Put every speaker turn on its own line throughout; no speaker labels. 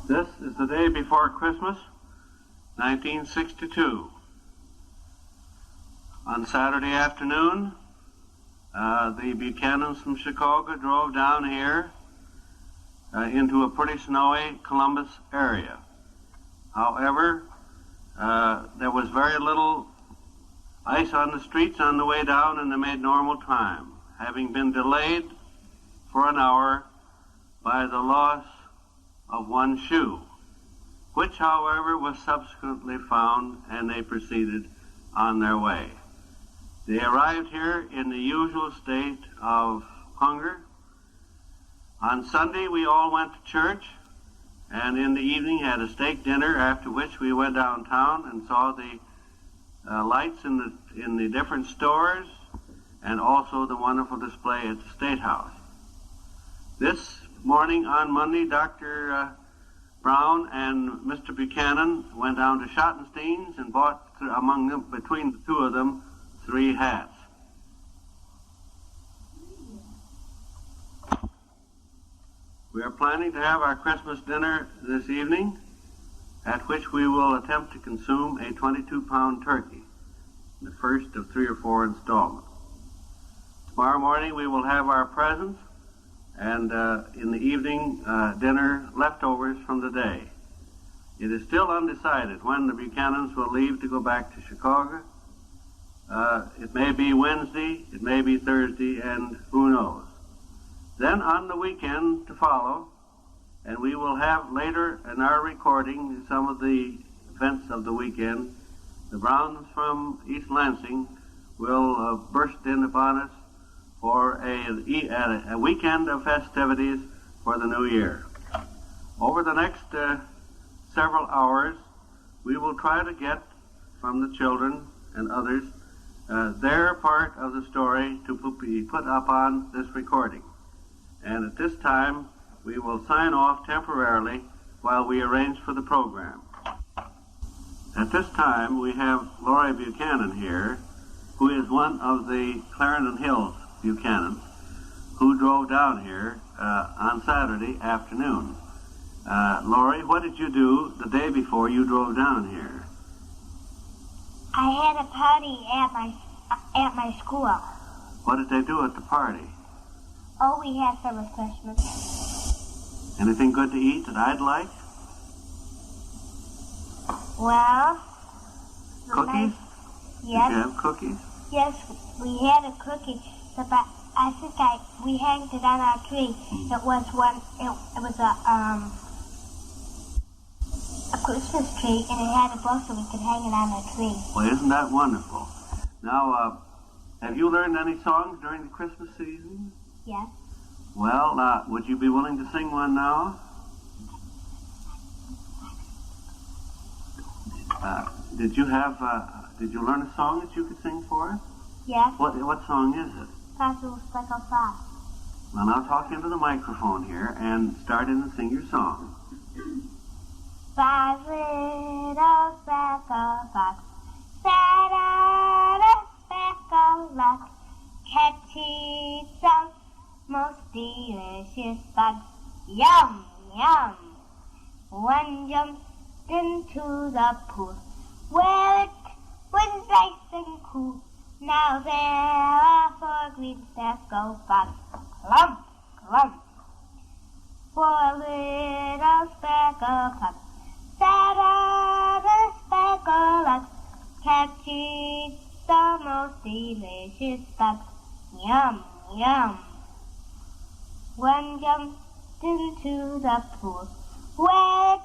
This is the day before Christmas, 1962. On Saturday afternoon, the Buchanans from Chicago drove down here into a pretty snowy Columbus area. However, there was very little ice on the streets on the way down, and they made normal time, having been delayed for an hour by the loss of one shoe, which, however, was subsequently found, and they proceeded on their way. They arrived here in the usual state of hunger. On Sunday, we all went to church, and in the evening had a steak dinner, after which we went downtown and saw the lights in the different stores, and also the wonderful display at the State House. This morning on Monday, Dr. Brown and Mr. Buchanan went down to Schottenstein's and bought, among them, between the two of them, 3 hats. We are planning to have our Christmas dinner this evening, at which we will attempt to consume a 22-pound turkey, the first of 3 or 4 installments. Tomorrow morning we will have our presents, and in the evening dinner leftovers from the day. It is still undecided when the Buchanans will leave to go back to Chicago. It may be Wednesday, it may be Thursday, and who knows. Then on the weekend to follow, and we will have later in our recording some of the events of the weekend, the Browns from East Lansing will burst in upon us for a weekend of festivities for the new year. Over the next several hours, we will try to get from the children and others their part of the story to be put up on this recording. And at this time, we will sign off temporarily while we arrange for the program. At this time, we have Laurie Buchanan here, who is one of the Clarendon Hills Buchanans, who drove down here on Saturday afternoon. Laurie, what did you do the day before you drove down here?
I had a party at my school.
What did they do at the party?
Oh, we had some refreshments.
Anything good to eat that I'd like?
Well,
cookies?
Yes.
Did you have cookies?
Yes, we had a cookie, but I think we hanged it on our tree. It was a Christmas tree, and it had a bow so we could hang it on our tree.
Well, isn't that wonderful? Now, have you learned any songs during the Christmas season?
Yes.
Well, would you be willing to sing one now? Did you learn a song that you could sing for us?
Yes.
What song is it?
Little Speckle Fox.
Well, now talk into the microphone here and start in and sing your song.
5 little speckle fox sat on a speckle rock, catching some most delicious bugs. Yum, yum. One jumped into the pool where it was nice and cool. Now there are 4 green speckle fox. Clump, clump. 4 little speckle fox sat on a speckle rock, catching the most delicious bugs. Yum, yum. One jumped into the pool where it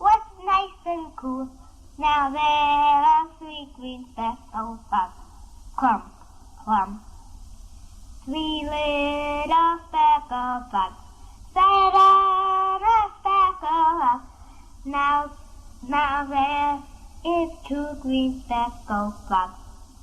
was nice and cool. Now there are 3 green speckle fox. Clump, clump. 3 little speckle fox sat on a speckle rock. Now there is 2 green speckle fox.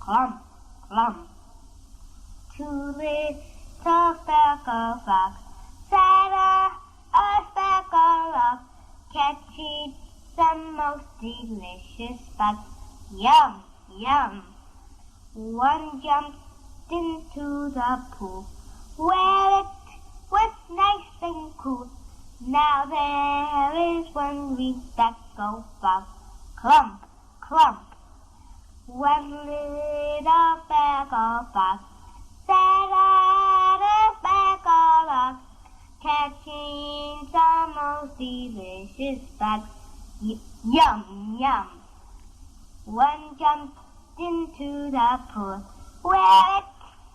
Clump, clump. 2 little speckle fox sat on a speckle rock, catching some most delicious bugs. Yum, yum. One jumped into the pool where it was nice and cool. Now there is one green speck goes bug. Clump, clump. One little speck of bug sat on a speck of bug, catching some most delicious bugs. Yum, yum. One jumped into the pool where it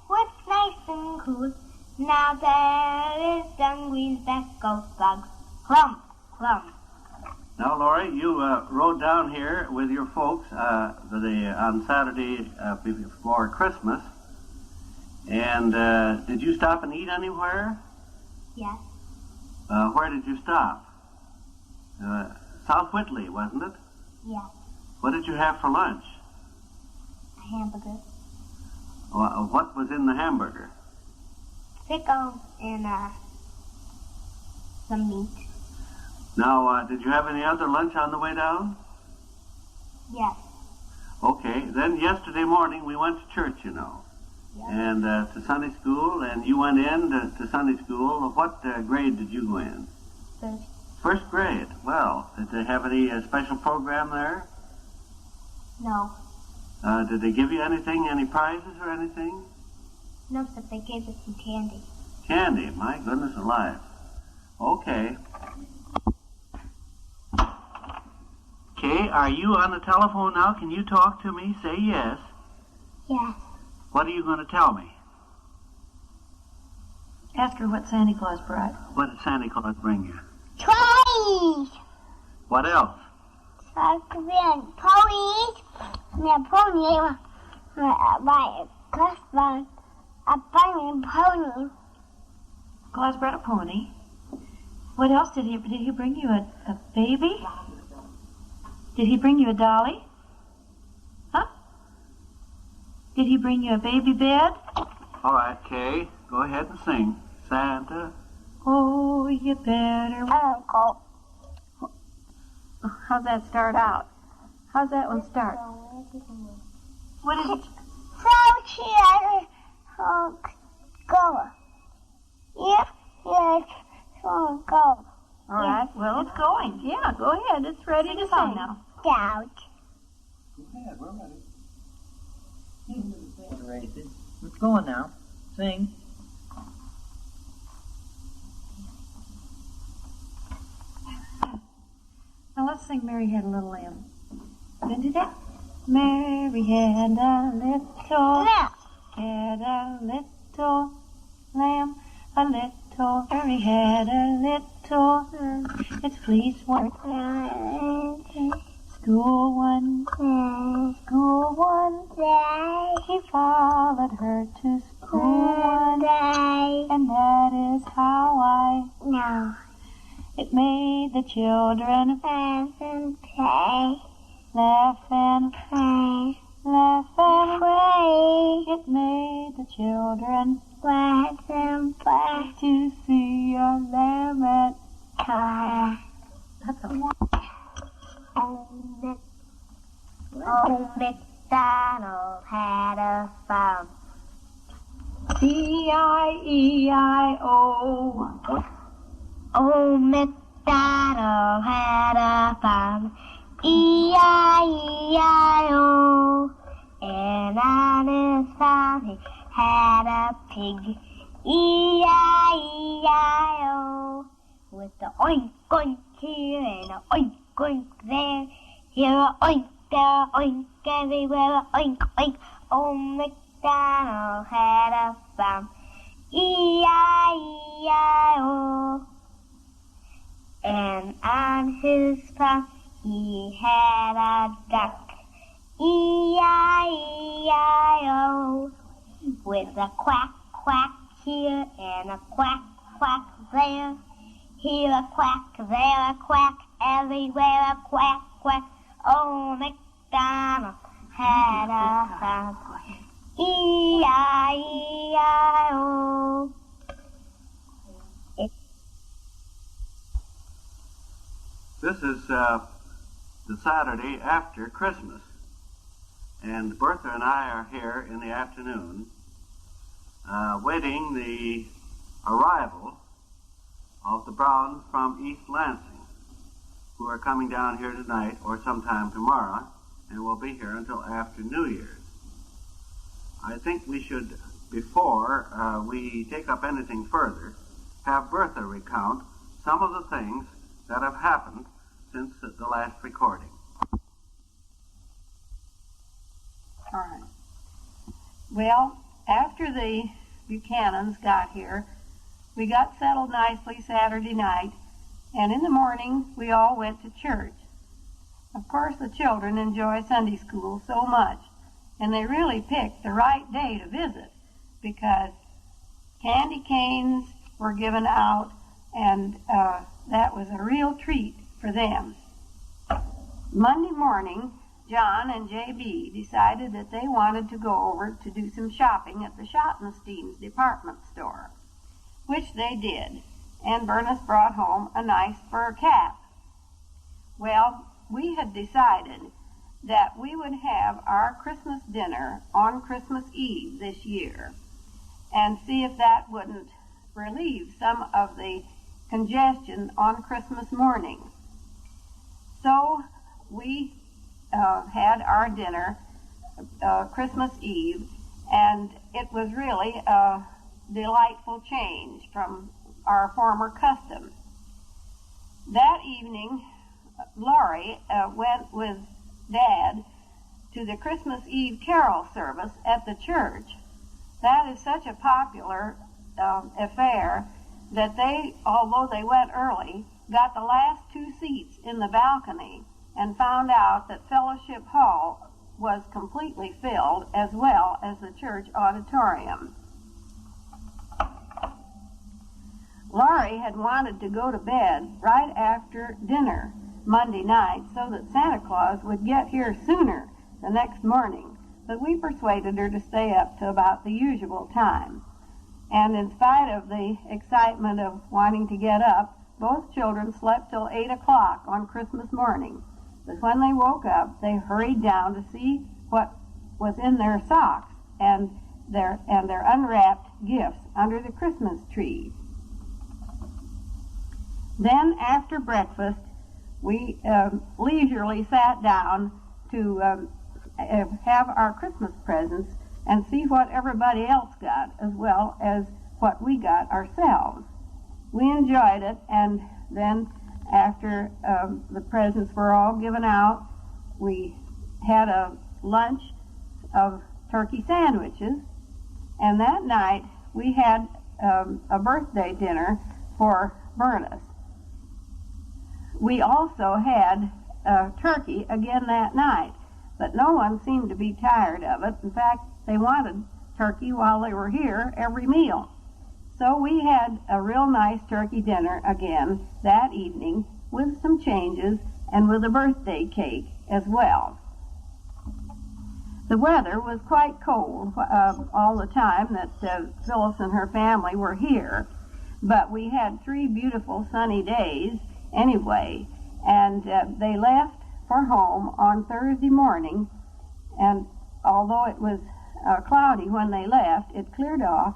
was nice and cool. Now there is some green speck of bugs. Clump, clump.
Now, Laurie, you rode down here with your folks on Saturday before Christmas. And did you stop and eat anywhere?
Yes.
Where did you stop? South Whitley, wasn't it?
Yes.
What did you have for lunch?
A hamburger.
What was in the hamburger?
Pickles and some meat.
Now, did you have any other lunch on the way down?
Yes.
Okay, then yesterday morning we went to church, you know,
Yes.
and to Sunday school, and you went in to Sunday school. What grade did you go in?
First.
First grade. Well, did they have any special program there?
No.
Did they give you anything, any prizes or anything?
No, except they gave us some candy.
Candy, my goodness alive. Okay. Okay, are you on the telephone now? Can you talk to me? Say yes.
Yes.
What are you going to tell me?
Ask her what Santa Claus brought.
What did Santa Claus bring you?
Toys!
What else?
Ponies! Yeah, pony. My husband. A bunny pony.
Claus brought a pony. What else did he bring you? A baby? Did he bring you a dolly? Huh? Did he bring you a baby bed?
All right, Kay, go ahead and sing. Santa.
Oh, you better.
Uncle.
How's that start out? How's that one start? What is it?
So here, go. Yes, go.
All right, well, it's going. Yeah, go ahead. It's ready to sing now.
Doubt.
Go ahead, we're ready. It's going now. Sing.
Now let's sing Mary Had a Little Lamb. Then do that. Mary had a little,
Yeah.
had a little lamb, a little. Mary had a little, its fleece one. School one, he followed her to school one, and that is how
No.
it made the children
Laugh and play.
laugh and
Play.
pray. It made the children
Laugh and play.
to see a lamb at
Car.
That's a
Oh, MacDonald had a farm.
E-I-E-I-O.
Oh, MacDonald had a farm. E-I-E-I-O. And on his farm he had a pig. E-I-E-I-O. With the oink oink here and a oink oink there. Here a oink, there a oink, everywhere a oink oink. Oh, MacDonald had a farm. E-I-E-I-O. And on his farm he had a duck. E-I-E-I-O. With a quack quack here and a quack quack there. Here a quack, there a quack, everywhere a quack quack. Oh, MacDonald had a farm. E-I-E-I-O.
This is the Saturday after Christmas, and Bertha and I are here in the afternoon waiting the arrival of the Browns from East Lansing, who are coming down here tonight or sometime tomorrow, and will be here until after New Year's. I think we should, before we take up anything further, have Bertha recount some of the things that have happened since the last recording.
All right. Well, after the Buchanans got here, we got settled nicely Saturday night, and in the morning we all went to church. Of course, the children enjoy Sunday school so much, and they really picked the right day to visit because candy canes were given out, and that was a real treat for them. Monday morning, John and J.B. decided that they wanted to go over to do some shopping at the Schottenstein's department store, which they did, and Bernice brought home a nice fur cap. Well, we had decided that we would have our Christmas dinner on Christmas Eve this year and see if that wouldn't relieve some of the congestion on Christmas morning. So we had our dinner Christmas Eve, and it was really a delightful change from our former custom. That evening, Laurie went with Dad to the Christmas Eve carol service at the church. That is such a popular affair that they, although they went early, got the last 2 seats in the balcony and found out that Fellowship Hall was completely filled, as well as the church auditorium. Laurie had wanted to go to bed right after dinner Monday night so that Santa Claus would get here sooner the next morning, but we persuaded her to stay up to about the usual time. And in spite of the excitement of wanting to get up, both children slept till 8 o'clock on Christmas morning. But when they woke up, they hurried down to see what was in their socks and their unwrapped gifts under the Christmas tree. Then, after breakfast, we leisurely sat down to have our Christmas presents and see what everybody else got, as well as what we got ourselves. We enjoyed it, and then after the presents were all given out, we had a lunch of turkey sandwiches, and that night we had a birthday dinner for Bernice. We also had turkey again that night, but no one seemed to be tired of it. In fact, they wanted turkey while they were here every meal. So we had a real nice turkey dinner again that evening with some changes and with a birthday cake as well. The weather was quite cold all the time that Phyllis and her family were here, but we had 3 beautiful sunny days anyway, and they left for home on Thursday morning, and although it was cloudy when they left, it cleared off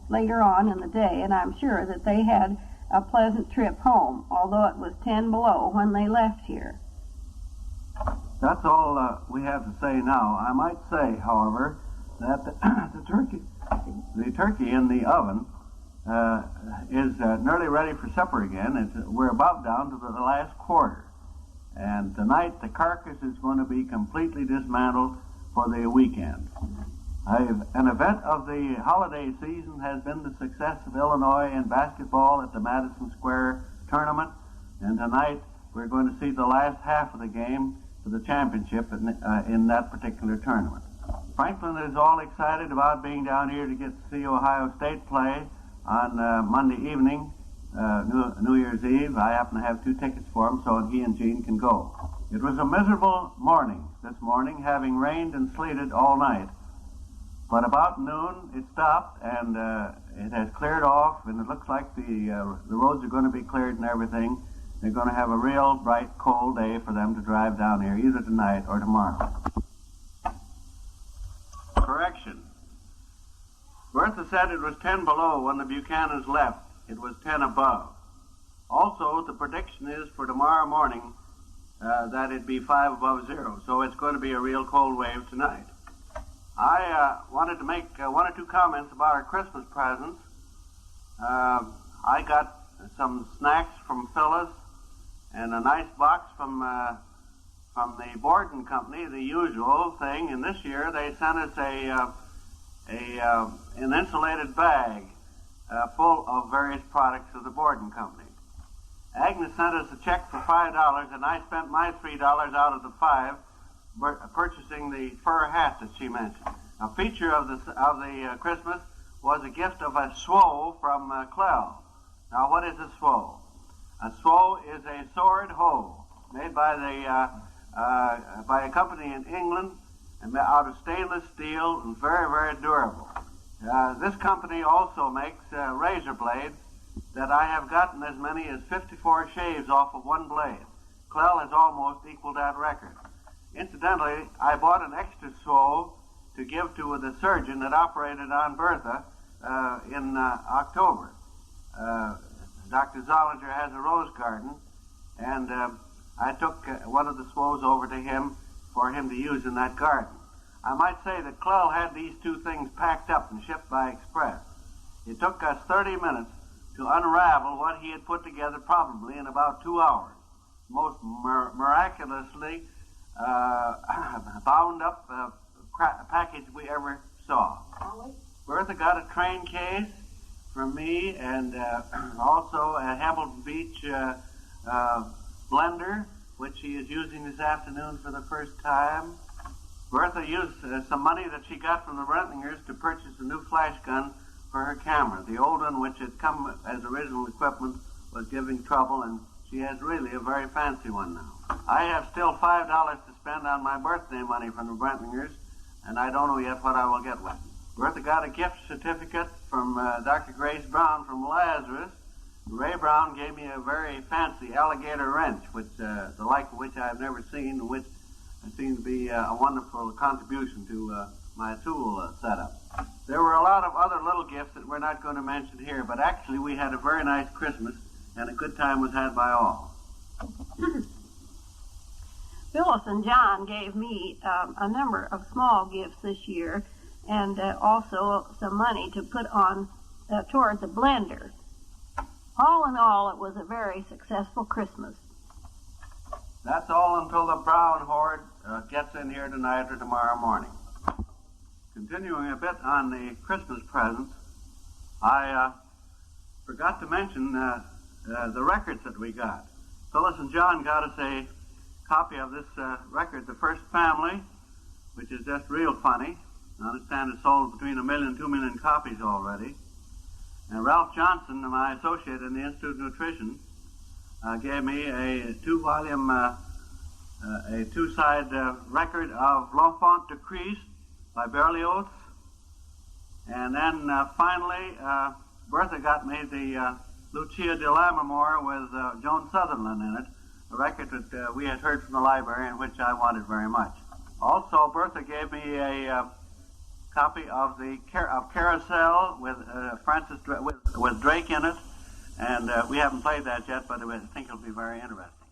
later on in the day, and I'm sure that they had a pleasant trip home, although it was 10 below when they left here.
That's all we have to say now. I might say, however, that the turkey in the oven is nearly ready for supper again. We're about down to the last quarter. And tonight the carcass is going to be completely dismantled for the weekend. An event of the holiday season has been the success of Illinois in basketball at the Madison Square tournament, and tonight we're going to see the last half of the game for the championship in that particular tournament. Franklin is all excited about being down here to get to see Ohio State play on Monday evening, New Year's Eve. I happen to have 2 tickets for him, so he and Jean can go. It was a miserable morning this morning, having rained and sleeted all night. But about noon, it stopped, and it has cleared off, and it looks like the roads are going to be cleared and everything. They're going to have a real bright, cold day for them to drive down here, either tonight or tomorrow. Correction. Bertha said it was 10 below when the Buchanans left. It was 10 above. Also, the prediction is for tomorrow morning that it'd be 5 above zero, so it's going to be a real cold wave tonight. I wanted to make one or two comments about our Christmas presents. I got some snacks from Phyllis and a nice box from the boarding company, the usual thing. And this year they sent us an insulated bag full of various products of the boarding company. Agnes sent us a check for $5, and I spent my $3 out of the $5 purchasing the fur hat that she mentioned. A feature of the Christmas was a gift of a swoe from Clell. Now, what is a swoe? A swoe is a sword hoe made by a company in England and out of stainless steel and very, very durable. This company also makes razor blades that I have gotten as many as 54 shaves off of one blade. Clell has almost equaled that record. Incidentally, I bought an extra swoe to give to the surgeon that operated on Bertha in October. Dr. Zollinger has a rose garden, and I took one of the swoes over to him for him to use in that garden. I might say that Clell had these two things packed up and shipped by express. It took us 30 minutes to unravel what he had put together probably in about 2 hours. Most miraculously bound up package we ever saw. Bertha got a train case from me, and also a Hamilton Beach blender, which she is using this afternoon for the first time. Bertha used some money that she got from the Rentlingers to purchase a new flash gun for her camera. The old one, which had come as original equipment, was giving trouble, and she has really a very fancy one now. I have still $5 to spend on my birthday money from the Rentlingers, and I don't know yet what I will get with it. Bertha got a gift certificate from Dr. Grace Brown from Lazarus. Ray Brown gave me a very fancy alligator wrench, which the like of which I have never seen, and which seemed to be a wonderful contribution to my tool setup. There were a lot of other little gifts that we're not going to mention here, but actually we had a very nice Christmas, and a good time was had by all.
Phyllis and John gave me a number of small gifts this year, and also some money to put on toward the blender. All in all, it was a very successful Christmas.
That's all until the Brown horde gets in here tonight or tomorrow morning. Continuing a bit on the Christmas presents, I forgot to mention the records that we got. Phyllis and John got us a copy of this record, The First Family, which is just real funny. I understand it's sold between 1 million and 2 million copies already. And Ralph Johnson, my associate in the Institute of Nutrition, gave me a two-side record of L'Enfant de Christ by Berlioz. And then finally, Bertha got me the Lucia di Lammermoor with Joan Sutherland in it, a record that we had heard from the library and which I wanted very much. Also, Bertha gave me a copy of Carousel with with Drake in it, and we haven't played that yet, but I think it'll be very interesting.